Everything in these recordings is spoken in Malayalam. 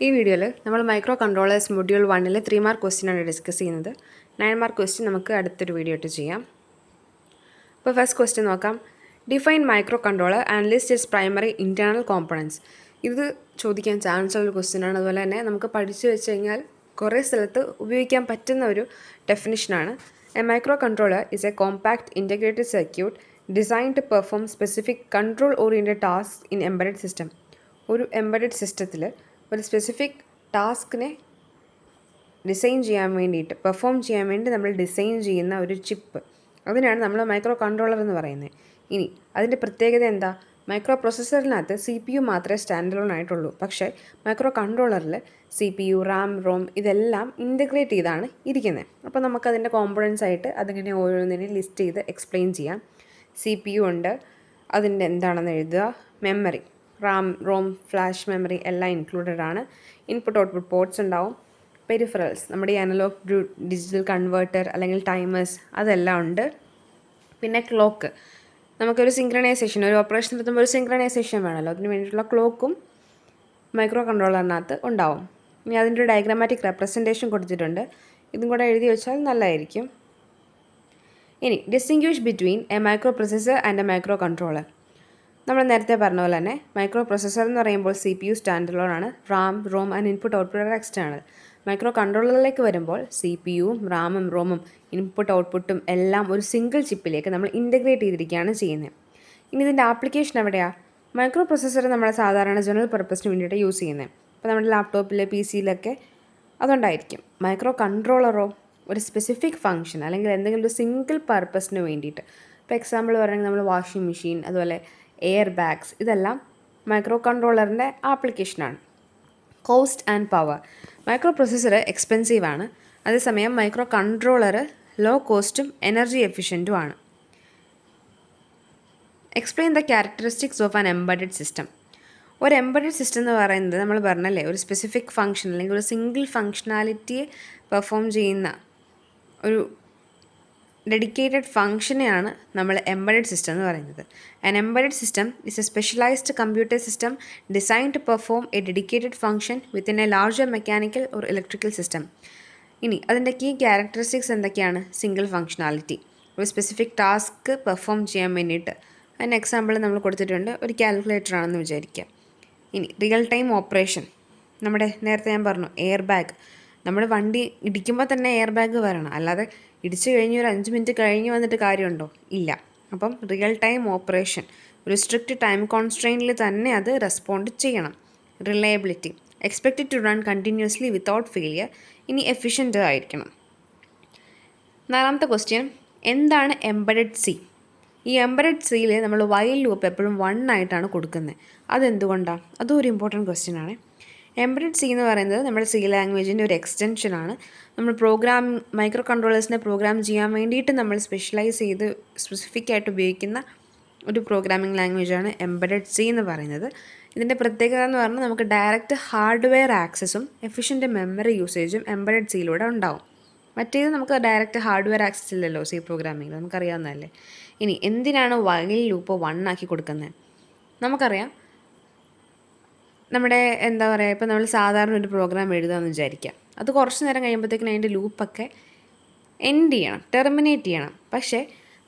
ഈ വീഡിയോയിൽ നമ്മൾ മൈക്രോ കൺട്രോളേഴ്സ് മൊഡ്യൂൾ 1-ലെ 3 മാർക്ക് ക്വസ്റ്റ്യനാണ് ഡിസ്കസ് ചെയ്യുന്നത്. 9 മാർക്ക് ക്വസ്റ്റ്യൻ നമുക്ക് അടുത്തൊരു വീഡിയോ ആയിട്ട് ചെയ്യാം. അപ്പോൾ ഫസ്റ്റ് ക്വസ്റ്റ്യൻ നോക്കാം. Define micro controller and list it's primary internal components. ഇത് ചോദിക്കാൻ ചാൻസ് ഉള്ള ക്വസ്റ്റ്യനാണ്. അതുപോലെ തന്നെ നമുക്ക് പഠിച്ചു വെച്ച് കഴിഞ്ഞാൽ കുറേ സ്ഥലത്ത് ഉപയോഗിക്കാൻ പറ്റുന്ന ഒരു ഡെഫിനിഷനാണ്. A microcontroller is a compact integrated circuit design to perform specific control oriented task in embedded system. ഒരു എംബഡഡ് സിസ്റ്റത്തിൽ ഒരു സ്പെസിഫിക് ടാസ്കിനെ ഡിസൈൻ ചെയ്യാൻ വേണ്ടിയിട്ട് പെർഫോം ചെയ്യാൻ വേണ്ടി നമ്മൾ ഡിസൈൻ ചെയ്യുന്ന ഒരു ചിപ്പ്, അതിനാണ് നമ്മൾ മൈക്രോ കൺട്രോളർ എന്ന് പറയുന്നത്. ഇനി അതിൻ്റെ പ്രത്യേകത എന്താ? മൈക്രോ പ്രൊസസ്സറിനകത്ത് CPU മാത്രമേ സ്റ്റാൻഡ് അലോൺ ആയിട്ടുള്ളൂ. പക്ഷേ മൈക്രോ കൺട്രോളറിൽ CPU, RAM, ROM ഇതെല്ലാം ഇൻ്റഗ്രേറ്റ് ചെയ്താണ് ഇരിക്കുന്നത്. അപ്പോൾ നമുക്കതിൻ്റെ കോമ്പണൻസ് ആയിട്ട് അതിങ്ങനെ ഓരോന്നിനെയും ലിസ്റ്റ് ചെയ്ത് എക്സ്പ്ലെയിൻ ചെയ്യാം. CPU ഉണ്ട്, അതിൻ്റെ എന്താണെന്ന് എഴുതുക. Memory, RAM, ROM, flash memory എല്ലാം ഇൻക്ലൂഡഡ് ആണ്. ഇൻപുട്ട് ഔട്ട്പുട്ട് പോർട്സ് ഉണ്ടാവും. പെരിഫറൽസ്, നമ്മുടെ ഈ അനലോഗ് ഡിജിറ്റൽ കൺവേർട്ടർ അല്ലെങ്കിൽ ടൈമേഴ്സ് അതെല്ലാം ഉണ്ട്. പിന്നെ ക്ലോക്ക്, നമുക്കൊരു സിങ്ക്രണൈസേഷൻ, ഒരു ഓപ്പറേഷൻ നടത്തുമ്പോൾ ഒരു സിങ്ക്രണൈസേഷൻ വേണമല്ലോ, അതിന് വേണ്ടിയിട്ടുള്ള ക്ലോക്കും മൈക്രോ കൺട്രോളറിനകത്ത് ഉണ്ടാവും. ഇനി അതിൻ്റെ ഒരു ഡയഗ്രാമാറ്റിക് റെപ്രസെൻറ്റേഷൻ കൊടുത്തിട്ടുണ്ട്, ഇതും കൂടെ എഴുതി വെച്ചാൽ നല്ലതായിരിക്കും. ഇനി distinguish between A micro processor and A micro controller. നമ്മൾ നേരത്തെ പറഞ്ഞ പോലെ തന്നെ മൈക്രോ പ്രൊസസ്സർ എന്ന് പറയുമ്പോൾ CPU സ്റ്റാൻഡ് അലോൺ ആണ്. RAM, ROM and input output are external. മൈക്രോ കൺട്രോളറിലേക്ക് വരുമ്പോൾ CPUവും RAMഉം ROMഉം ഇൻപുട്ട് ഔട്ട്പുട്ടും എല്ലാം ഒരു സിംഗിൾ ചിപ്പിലേക്ക് നമ്മൾ ഇൻ്റഗ്രേറ്റ് ചെയ്തിരിക്കുകയാണ് ചെയ്യുന്നത്. ഇനി ഇതിൻ്റെ ആപ്ലിക്കേഷൻ എവിടെയാണ്? മൈക്രോ പ്രൊസസ്സർ നമ്മൾ സാധാരണ ജനറൽ പർപ്പസിന് വേണ്ടിയിട്ട് യൂസ് ചെയ്യുന്നത്. അപ്പോൾ നമ്മുടെ ലാപ്ടോപ്പിൽ PC-യിലൊക്കെ അതുണ്ടായിരിക്കും. മൈക്രോ കൺട്രോളറോ ഒരു സ്പെസിഫിക് ഫംഗ്ഷൻ അല്ലെങ്കിൽ എന്തെങ്കിലും ഒരു സിംഗിൾ പർപ്പസിന് വേണ്ടിയിട്ട്, ഇപ്പോൾ എക്സാമ്പിൾ പറയുകയാണെങ്കിൽ നമ്മൾ വാഷിംഗ് മെഷീൻ, അതുപോലെ എയർ ബാഗ്സ്, ഇതെല്ലാം മൈക്രോ കൺട്രോളറിൻ്റെ ആപ്ലിക്കേഷനാണ്. Cost and power, micro processor expensive ആണ്, അതേസമയം മൈക്രോ കൺട്രോളർ ലോ കോസ്റ്റും എനർജി എഫിഷ്യൻറ്റും ആണ്. Explain the characteristics of an embedded system. ഒരു എംബഡഡ് സിസ്റ്റം എന്ന് പറയുന്നത് നമ്മൾ പറഞ്ഞല്ലേ, ഒരു സ്പെസിഫിക് ഫംഗ്ഷൻ അല്ലെങ്കിൽ ഒരു സിംഗിൾ ഫങ്ഷനാലിറ്റിയെ പെർഫോം ചെയ്യുന്ന ഒരു ഡെഡിക്കേറ്റഡ് ഫംഗ്ഷനെയാണ് നമ്മൾ എംബഡഡ് സിസ്റ്റം എന്ന് പറയുന്നത്. An embedded system is a specialised computer system design to perform a dedicated function within a larger mechanical or electrical system. ഇനി അതിൻ്റെ കീ ക്യാരക്ടറിസ്റ്റിക്സ് എന്തൊക്കെയാണ്? സിംഗിൾ ഫങ്ഷനാലിറ്റി, ഒരു സ്പെസിഫിക് ടാസ്ക് പെർഫോം ചെയ്യാൻ വേണ്ടിയിട്ട്. അതിന് എക്സാമ്പിൾ നമ്മൾ കൊടുത്തിട്ടുണ്ട്, ഒരു കാൽക്കുലേറ്റർ ആണെന്ന് വിചാരിക്കുക. ഇനി റിയൽ ടൈം ഓപ്പറേഷൻ, നമ്മുടെ നേരത്തെ ഞാൻ പറഞ്ഞു എയർ ബാഗ്, നമ്മൾ വണ്ടി ഇടിക്കുമ്പോൾ തന്നെ എയർ ബാഗ് വരണം, അല്ലാതെ ഇടിച്ചു കഴിഞ്ഞ് ഒരു 5 മിനിറ്റ് കഴിഞ്ഞ് വന്നിട്ട് കാര്യമുണ്ടോ? ഇല്ല. അപ്പം റിയൽ ടൈം ഓപ്പറേഷൻ, ഒരു സ്ട്രിക്റ്റ് ടൈം കോൺസ്ട്രെയിനിൽ തന്നെ അത് റെസ്പോണ്ട് ചെയ്യണം. Reliability, expected to run continuously without failure. ഇനി എഫിഷ്യൻ്റ് ആയിരിക്കണം. 4ാമത്തെ ക്വസ്റ്റ്യൻ, എന്താണ് എംബഡഡ് സി? ഈ എംബഡഡ് സിയിൽ നമ്മൾ വൈൽ ലൂപ്പ് എപ്പോഴും 1 ആയിട്ടാണ് കൊടുക്കുന്നത്. അതെന്തുകൊണ്ടാണ്? അതും ഒരു ഇമ്പോർട്ടൻറ്റ് ക്വസ്റ്റ്യൻ ആണ്. എംബഡഡ് സി എന്ന് പറയുന്നത് നമ്മുടെ C ലാംഗ്വേജിൻ്റെ ഒരു എക്സ്റ്റൻഷനാണ്. നമ്മൾ മൈക്രോ കൺട്രോളേഴ്സിനെ പ്രോഗ്രാം ചെയ്യാൻ വേണ്ടിയിട്ട് നമ്മൾ സ്പെഷ്യലൈസ് ചെയ്ത് സ്പെസിഫിക് ആയിട്ട് ഉപയോഗിക്കുന്ന ഒരു പ്രോഗ്രാമിംഗ് ലാംഗ്വേജാണ് എംബഡഡ് സി എന്ന് പറയുന്നത്. ഇതിൻ്റെ പ്രത്യേകത എന്ന് പറഞ്ഞാൽ നമുക്ക് ഡയറക്റ്റ് ഹാർഡ്വെയർ ആക്സസും എഫിഷ്യൻ്റ് മെമ്മറി യൂസേജും എംബഡഡ് സിയിലൂടെ ഉണ്ടാവും. മറ്റേത് നമുക്ക് ഡയറക്റ്റ് ഹാർഡ്വെയർ ആക്സസ് ഇല്ലല്ലോ C പ്രോഗ്രാമിംഗ്, നമുക്കറിയാവുന്നതല്ലേ. ഇനി എന്തിനാണ് വൈൽ ലൂപ്പ് 1 ആക്കി കൊടുക്കുന്നത്? നമുക്കറിയാം, നമ്മുടെ എന്താ പറയുക, ഇപ്പോൾ നമ്മൾ സാധാരണ ഒരു പ്രോഗ്രാം എഴുതാമെന്ന് വിചാരിക്കാം. അത് കുറച്ച് നേരം കഴിയുമ്പോഴത്തേക്കിനും അതിൻ്റെ ലൂപ്പൊക്കെ എൻഡ് ചെയ്യണം, ടെർമിനേറ്റ് ചെയ്യണം. പക്ഷേ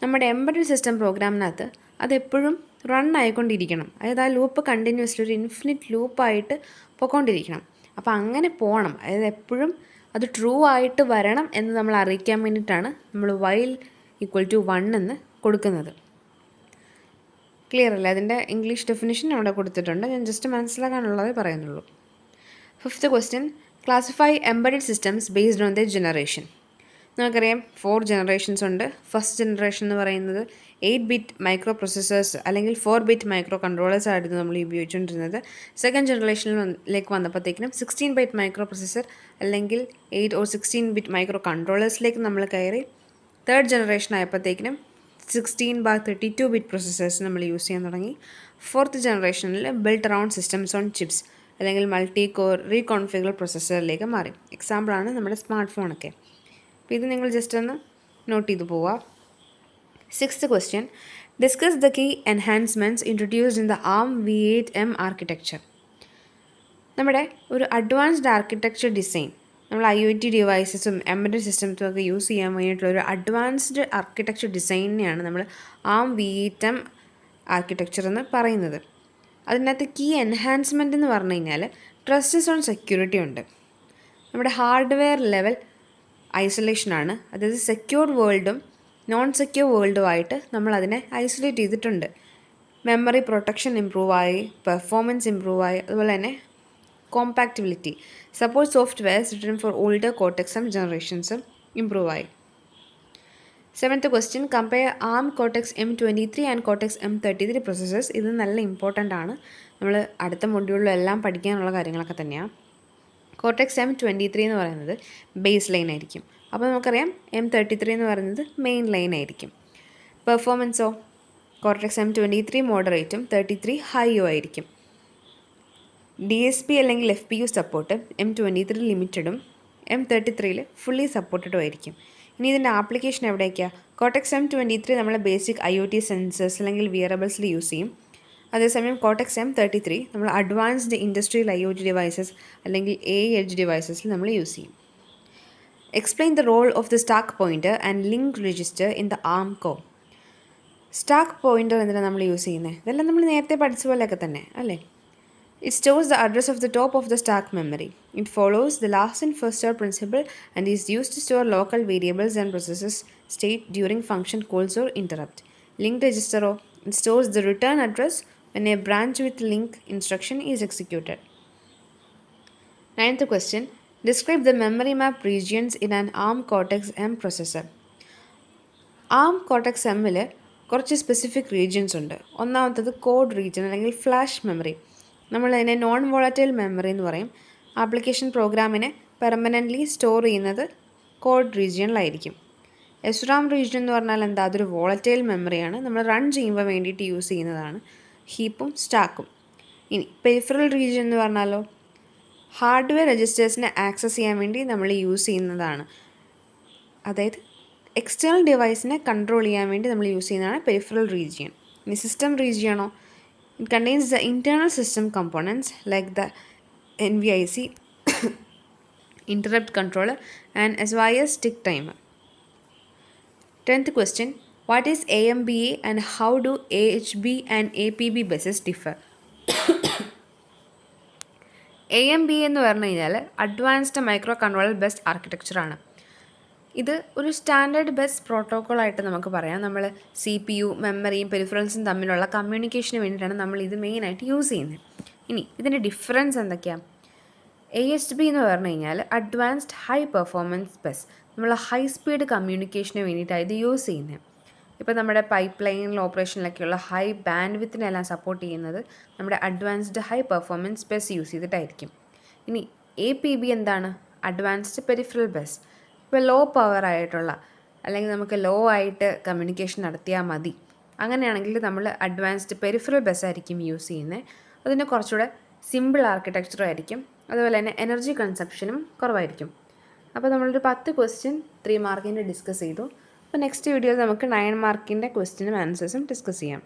നമ്മുടെ എംബഡഡ് സിസ്റ്റം പ്രോഗ്രാമിനകത്ത് അതെപ്പോഴും റൺ ആയിക്കൊണ്ടിരിക്കണം. അതായത് ആ ലൂപ്പ് കണ്ടിന്യൂസ്ലി ഒരു ഇൻഫിനിറ്റ് ലൂപ്പായിട്ട് പോയിക്കൊണ്ടിരിക്കണം. അപ്പോൾ അങ്ങനെ പോകണം, അതായത് എപ്പോഴും അത് ട്രൂ ആയിട്ട് വരണം എന്ന് നമ്മൾ അറിയിക്കാൻ വേണ്ടിയിട്ടാണ് നമ്മൾ വൈൽ = 1 എന്ന് കൊടുക്കുന്നത്. ക്ലിയർ അല്ലേ? അതിൻ്റെ ഇംഗ്ലീഷ് ഡെഫിനിഷൻ അവിടെ കൊടുത്തിട്ടുണ്ട്, ഞാൻ ജസ്റ്റ് മനസ്സിലാക്കാനുള്ളതേ പറയുന്നുള്ളൂ. 5th question, classify embedded systems based on the generation. നമുക്കറിയാം 4 ജനറേഷൻസ് ഉണ്ട്. ഫസ്റ്റ് ജനറേഷൻ എന്ന് പറയുന്നത് 8-ബിറ്റ് മൈക്രോ പ്രൊസസ്സേഴ്സ് അല്ലെങ്കിൽ 4-ബിറ്റ് മൈക്രോ കൺട്രോളേഴ്സ് ആയിരുന്നു നമ്മൾ ഉപയോഗിച്ചുകൊണ്ടിരുന്നത്. സെക്കൻഡ് ജനറേഷനിലേക്ക് വന്നപ്പോഴത്തേക്കിനും 16-ബിറ്റ് മൈക്രോ പ്രൊസസ്സർ അല്ലെങ്കിൽ 8 or 16-ബിറ്റ് മൈക്രോ കൺട്രോളേഴ്സിലേക്ക് നമ്മൾ കയറി. തേർഡ് ജനറേഷൻ ആയപ്പോഴത്തേക്കിനും 16/32-ബിറ്റ് പ്രൊസസ്സേഴ്സ് നമ്മൾ യൂസ് ചെയ്യാൻ തുടങ്ങി. 4th ജനറേഷനിൽ built around systems on chips അല്ലെങ്കിൽ മൾട്ടി കോർ റീകോൺഫിഗർ പ്രൊസസ്സറിലേക്ക് മാറി. എക്സാമ്പിളാണ് നമ്മുടെ സ്മാർട്ട് ഫോണൊക്കെ. അപ്പോൾ ഇത് നിങ്ങൾ ജസ്റ്റ് ഒന്ന് നോട്ട് ചെയ്ത് പോവുക. 6th question, discuss the key enhancements introduced in the ARM v8M architecture. നമ്മുടെ ഒരു അഡ്വാൻസ്ഡ് ആർക്കിടെക്ചർ ഡിസൈൻ, നമ്മൾ IoT ഡിവൈസസും എംബഡഡ് സിസ്റ്റംസും ഒക്കെ യൂസ് ചെയ്യാൻ വേണ്ടിയിട്ടുള്ള ഒരു അഡ്വാൻസ്ഡ് ആർക്കിടെക്ചർ ഡിസൈനിനെയാണ് നമ്മൾ ARM-V8M ആർക്കിടെക്ചർ എന്ന് പറയുന്നത്. അതിനകത്ത് കീ എൻഹാൻസ്മെൻ്റ് എന്ന് പറഞ്ഞു കഴിഞ്ഞാൽ ട്രസ്റ്റഡ് ഓൺ സെക്യൂരിറ്റി ഉണ്ട്. നമ്മുടെ ഹാർഡ്വെയർ ലെവൽ ഐസൊലേഷനാണ്, അതായത് സെക്യൂർഡ് വേൾഡും നോൺ സെക്യൂർ വേൾഡുമായിട്ട് നമ്മൾ അതിനെ ഐസൊലേറ്റ് ചെയ്തിട്ടുണ്ട്. മെമ്മറി പ്രൊട്ടക്ഷൻ ഇമ്പ്രൂവ് ആയി, പെർഫോമൻസ് ഇമ്പ്രൂവ് ആയി, അതുപോലെ തന്നെ compatibility, support softwares written for older കോർട്ടെക്സും ജനറേഷൻസും ഇമ്പ്രൂവ് ആയി. 7th question, compare ARM Cortex M23 and Cortex M33 processors. ഇത് നല്ല ഇമ്പോർട്ടൻ്റ് ആണ്, നമ്മൾ അടുത്ത മൊഡ്യൂളിലെല്ലാം പഠിക്കാനുള്ള കാര്യങ്ങളൊക്കെ തന്നെയാണ്. കോർട്ടെക്സ് M23 എന്ന് പറയുന്നത് ബേസ് ലൈൻ ആയിരിക്കും. അപ്പോൾ നമുക്കറിയാം M33 എന്ന് പറയുന്നത് മെയിൻ ലൈൻ ആയിരിക്കും. പെർഫോമൻസോ കോർട്ടെക്സ് M23 മോഡറേറ്റും 33 ഹൈയോ ആയിരിക്കും. DSP അല്ലെങ്കിൽ FPU സപ്പോർട്ട് M23 ലിമിറ്റഡും M33 ഫുള്ളി സപ്പോർട്ടഡും ആയിരിക്കും. ഇനി ഇതിൻ്റെ ആപ്ലിക്കേഷൻ എവിടേക്കാണ്? കോർട്ടെക്സ് M23 നമ്മൾ ബേസിക് IoT സെൻസേഴ്സ് അല്ലെങ്കിൽ വിയറബിൾസിൽ യൂസ് ചെയ്യും. അതേസമയം കോർട്ടെക്സ് M33 നമ്മൾ അഡ്വാൻസ്ഡ് ഇൻഡസ്ട്രിയൽ IoT ഡിവൈസസ് അല്ലെങ്കിൽ AI എഡ്ജ് ഡിവൈസസിൽ നമ്മൾ യൂസ് ചെയ്യും. Explain the role of the stack pointer and link register in the ARM core. Stack pointer എന്തിനാണ് നമ്മൾ യൂസ് ചെയ്യുന്നത്? ഇതെല്ലാം നമ്മൾ നേരത്തെ പഠിച്ച പോലെയൊക്കെ തന്നെ അല്ലേ? It stores the address of the top of the stack memory. It follows the last in first out principle and is used to store local variables and processes state during function calls or interrupt. Link register, it stores the return address when a branch with link instruction is executed. 9th question, describe the memory map regions in an ARM Cortex-M processor. ARM Cortex-M-ൽ കുറച്ച് സ്പെസിഫിക് റീജിയൻസ് ഉണ്ട്. ഒന്നാമത്തത് കോഡ് റീജിയൻ അല്ലെങ്കിൽ ഫ്ലാഷ് മെമ്മറി. നമ്മളതിനെ നോൺ വോളറ്റൈൽ മെമ്മറി എന്ന് പറയും. ആപ്ലിക്കേഷൻ പ്രോഗ്രാമിനെ പെർമനൻ്റ്ലി സ്റ്റോർ ചെയ്യുന്നത് കോഡ് റീജിയനിലായിരിക്കും. SRAM റീജിയൻ എന്ന് പറഞ്ഞാൽ എന്താ? അതൊരു വോളറ്റൈൽ മെമ്മറിയാണ്, നമ്മൾ റൺ ചെയ്യുമ്പോൾ വേണ്ടിയിട്ട് യൂസ് ചെയ്യുന്നതാണ്, ഹീപ്പും സ്റ്റാക്കും. ഇനി പെരിഫറൽ റീജിയൻ എന്ന് പറഞ്ഞാലോ, ഹാർഡ്വെയർ രജിസ്റ്റേഴ്സിനെ ആക്സസ് ചെയ്യാൻ വേണ്ടി നമ്മൾ യൂസ് ചെയ്യുന്നതാണ്. അതായത് എക്സ്റ്റേണൽ ഡിവൈസിനെ കൺട്രോൾ ചെയ്യാൻ വേണ്ടി നമ്മൾ യൂസ് ചെയ്യുന്നതാണ് പെരിഫറൽ റീജിയൻ. ഇനി system റീജിയണോ, it contains the internal system components like the NVIC, interrupt controller and SYS tick timer. 10th question, what is AMBA and how do AHB and APB buses differ? AMBA എന്ന് പറഞ്ഞു കഴിഞ്ഞാൽ അഡ്വാൻസ്ഡ് മൈക്രോ കൺട്രോളർ ബസ് ആർക്കിടെക്ചറാണ്. ഇത് ഒരു സ്റ്റാൻഡേർഡ് ബസ് പ്രോട്ടോക്കോളായിട്ട് നമുക്ക് പറയാം. നമ്മൾ CPU, മെമ്മറിയും പെരിഫറൽസും തമ്മിലുള്ള കമ്മ്യൂണിക്കേഷന് വേണ്ടിയിട്ടാണ് നമ്മൾ ഇത് മെയിനായിട്ട് യൂസ് ചെയ്യുന്നത്. ഇനി ഇതിൻ്റെ ഡിഫറൻസ് എന്തൊക്കെയാണ്? AHB എന്ന് പറഞ്ഞു കഴിഞ്ഞാൽ അഡ്വാൻസ്ഡ് ഹൈ പെർഫോമൻസ് ബസ്, നമ്മൾ ഹൈ സ്പീഡ് കമ്മ്യൂണിക്കേഷന് വേണ്ടിയിട്ടാണ് ഇത് യൂസ് ചെയ്യുന്നത്. ഇപ്പോൾ നമ്മുടെ പൈപ്പ് ലൈനിൽ ഓപ്പറേഷനിലൊക്കെയുള്ള ഹൈ ബാൻഡ് വിത്തിനെല്ലാം സപ്പോർട്ട് ചെയ്യുന്നത് നമ്മുടെ advanced high performance bus use ചെയ്തിട്ടായിരിക്കും. ഇനി APB എന്താണ്? Advanced peripheral bus. ഇപ്പോൾ ലോ പവർ ആയിട്ടുള്ള അല്ലെങ്കിൽ നമുക്ക് ലോ ആയിട്ട് കമ്മ്യൂണിക്കേഷൻ നടത്തിയാൽ മതി, അങ്ങനെയാണെങ്കിൽ നമ്മൾ അഡ്വാൻസ്ഡ് പെരിഫറൽ ബസ് ആയിരിക്കും യൂസ് ചെയ്യുന്നത്. അതിന് കുറച്ചുകൂടെ സിമ്പിൾ ആർക്കിടെക്ചറും ആയിരിക്കും, അതുപോലെ തന്നെ എനർജി കൺസപ്ഷനും കുറവായിരിക്കും. അപ്പോൾ നമ്മളൊരു 10 ക്വസ്റ്റ്യൻ 3 മാർക്കിൻ്റെ ഡിസ്കസ് ചെയ്തു. അപ്പോൾ നെക്സ്റ്റ് വീഡിയോയിൽ നമുക്ക് 9 മാർക്കിൻ്റെ ക്വസ്റ്റ്യനും ആൻസേഴ്സും ഡിസ്കസ് ചെയ്യാം.